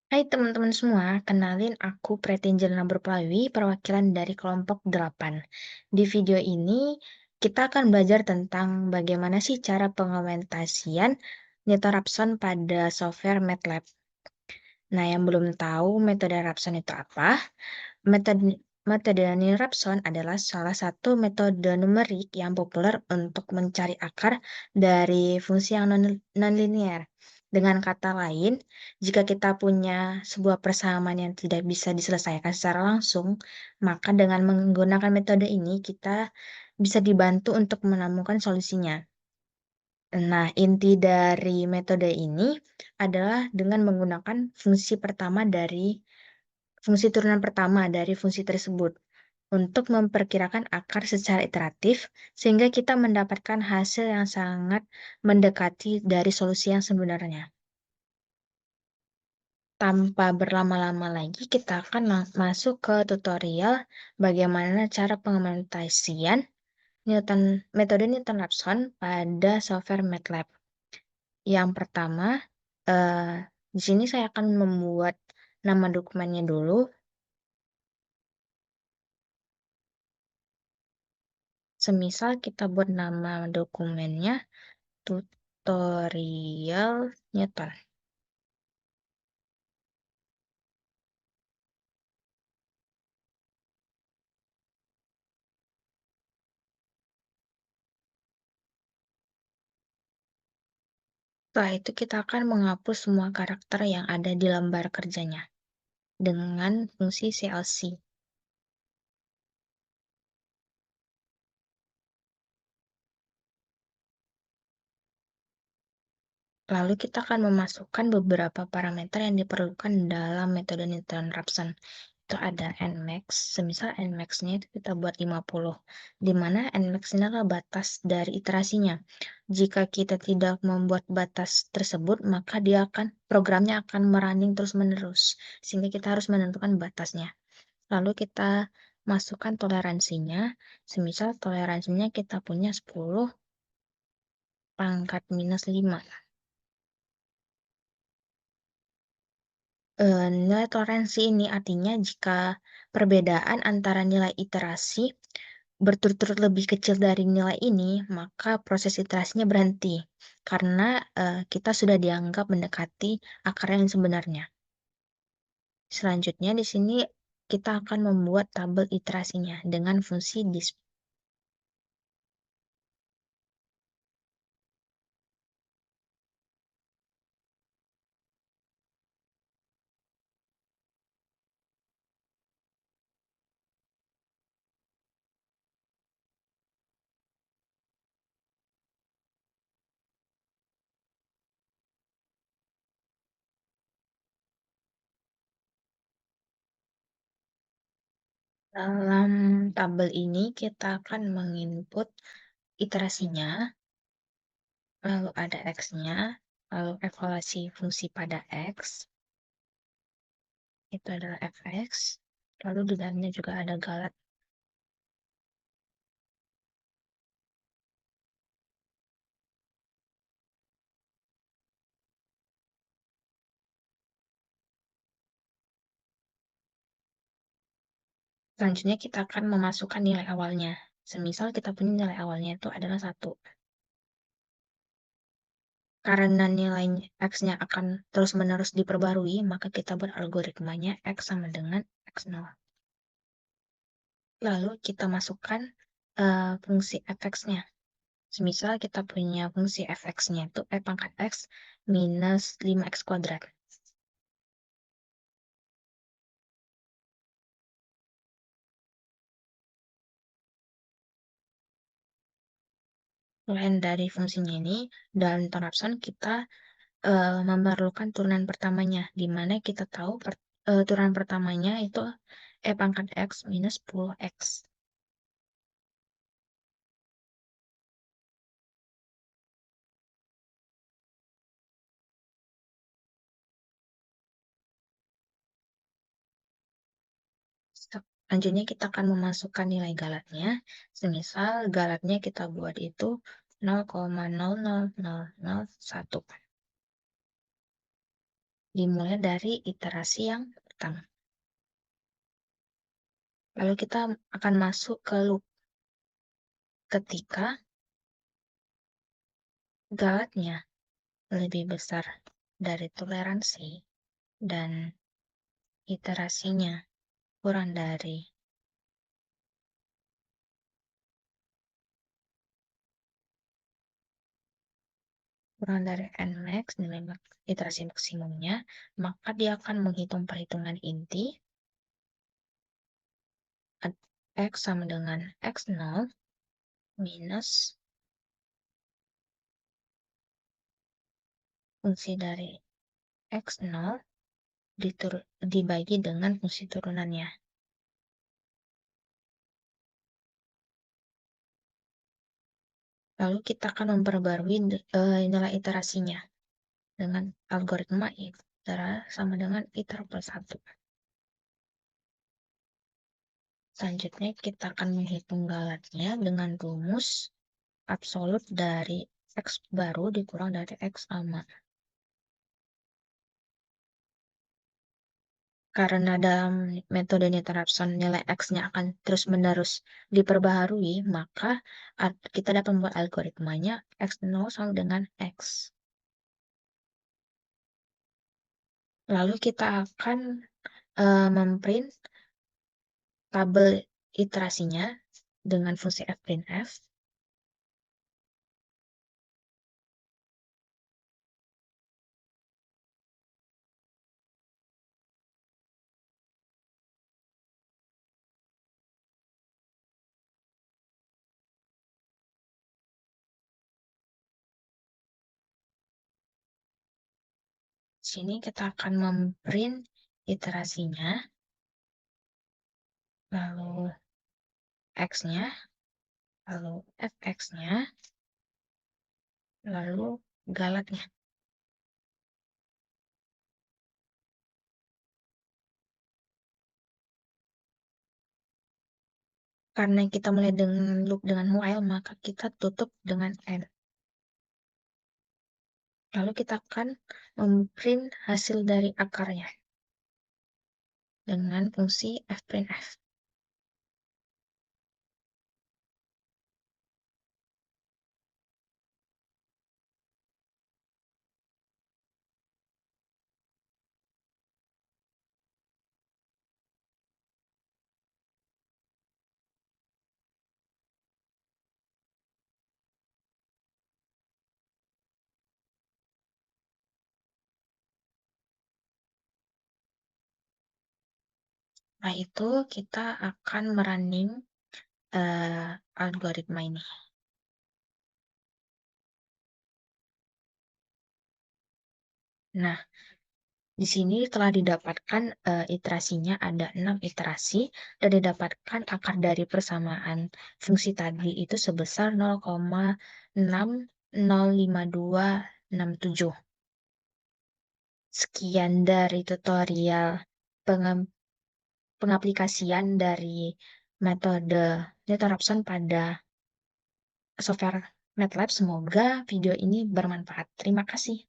Hai teman-teman semua, kenalin aku Pretinjelna Berpalawi, perwakilan dari kelompok 8. Di video ini, kita akan belajar tentang bagaimana sih cara pengimplementasian Newton Raphson pada software MATLAB. Nah, yang belum tahu metode Raphson itu apa, metode metode Raphson adalah salah satu metode numerik yang populer untuk mencari akar dari fungsi yang nonlinear. Dengan kata lain, jika kita punya sebuah persamaan yang tidak bisa diselesaikan secara langsung, maka dengan menggunakan metode ini kita bisa dibantu untuk menemukan solusinya. Nah, inti dari metode ini adalah dengan menggunakan fungsi turunan pertama dari fungsi tersebut untuk memperkirakan akar secara iteratif sehingga kita mendapatkan hasil yang sangat mendekati dari solusi yang sebenarnya. Tanpa berlama-lama lagi, kita akan masuk ke tutorial bagaimana cara pengimplementasian metode Newton-Raphson pada software MATLAB. Yang pertama, eh, di sini saya akan membuat nama dokumennya dulu. Semisal kita buat nama dokumennya tutorial Newton. Setelah itu kita akan menghapus semua karakter yang ada di lembar kerjanya dengan fungsi CLC. Lalu kita akan memasukkan beberapa parameter yang diperlukan dalam metode Newton-Raphson. Itu ada Nmax, semisal Nmax-nya itu kita buat 50, di mana Nmax ini adalah batas dari iterasinya. Jika kita tidak membuat batas tersebut, maka programnya akan merunning terus-menerus, sehingga kita harus menentukan batasnya. Lalu kita masukkan toleransinya, semisal toleransinya kita punya 10 pangkat minus 5. Nilai toleransi ini artinya jika perbedaan antara nilai iterasi berturut-turut lebih kecil dari nilai ini, maka proses iterasinya berhenti karena kita sudah dianggap mendekati akar yang sebenarnya. Selanjutnya di sini kita akan membuat tabel iterasinya dengan fungsi display. Dalam tabel ini kita akan menginput iterasinya, lalu ada X-nya, lalu evaluasi fungsi pada X, itu adalah fx, lalu di dalamnya juga ada galat. Selanjutnya kita akan memasukkan nilai awalnya. Semisal kita punya nilai awalnya itu adalah 1. Karena nilai X-nya akan terus-menerus diperbarui, maka kita buat algoritmanya X sama dengan X0. Lalu kita masukkan fungsi fx-nya. Semisal kita punya fungsi fx-nya itu f pangkat x minus 5x kuadrat. Selain dari fungsinya ini, dalam Thorndson kita memerlukan turunan pertamanya, di mana kita tahu turunan pertamanya itu e pangkat x minus 10x. Selanjutnya kita akan memasukkan nilai galatnya. Semisal galatnya kita buat itu 0,00001. Dimulai dari iterasi yang pertama. Lalu kita akan masuk ke loop ketika galatnya lebih besar dari toleransi dan iterasinya kurang dari Nmax, nilai iterasi maksimumnya, maka dia akan menghitung perhitungan inti X sama dengan X0 minus fungsi dari X0 dibagi dengan fungsi turunannya. Lalu kita akan memperbarui nilai iterasinya dengan algoritma itera sama dengan iter plus 1. Selanjutnya kita akan menghitung galatnya dengan rumus absolut dari X baru dikurang dari X sama. Karena dalam metode Newton-Raphson nilai X-nya akan terus-menerus diperbaharui, maka kita dapat membuat algoritmanya X0 sama dengan X. Lalu kita akan memprint tabel iterasinya dengan fungsi fprintf. Sini kita akan memprint iterasinya, lalu X-nya, lalu fx-nya, lalu galatnya. Karena kita mulai dengan loop dengan while, maka kita tutup dengan end. Lalu kita akan memprint hasil dari akarnya dengan fungsi fprintf. Nah, itu kita akan merunning algoritma ini. Nah, di sini telah didapatkan iterasinya ada 6 iterasi dan didapatkan akar dari persamaan fungsi tadi itu sebesar 0,605267. Sekian dari tutorial pengaplikasian dari metode Newton-Raphson pada software MATLAB. Semoga video ini bermanfaat. Terima kasih.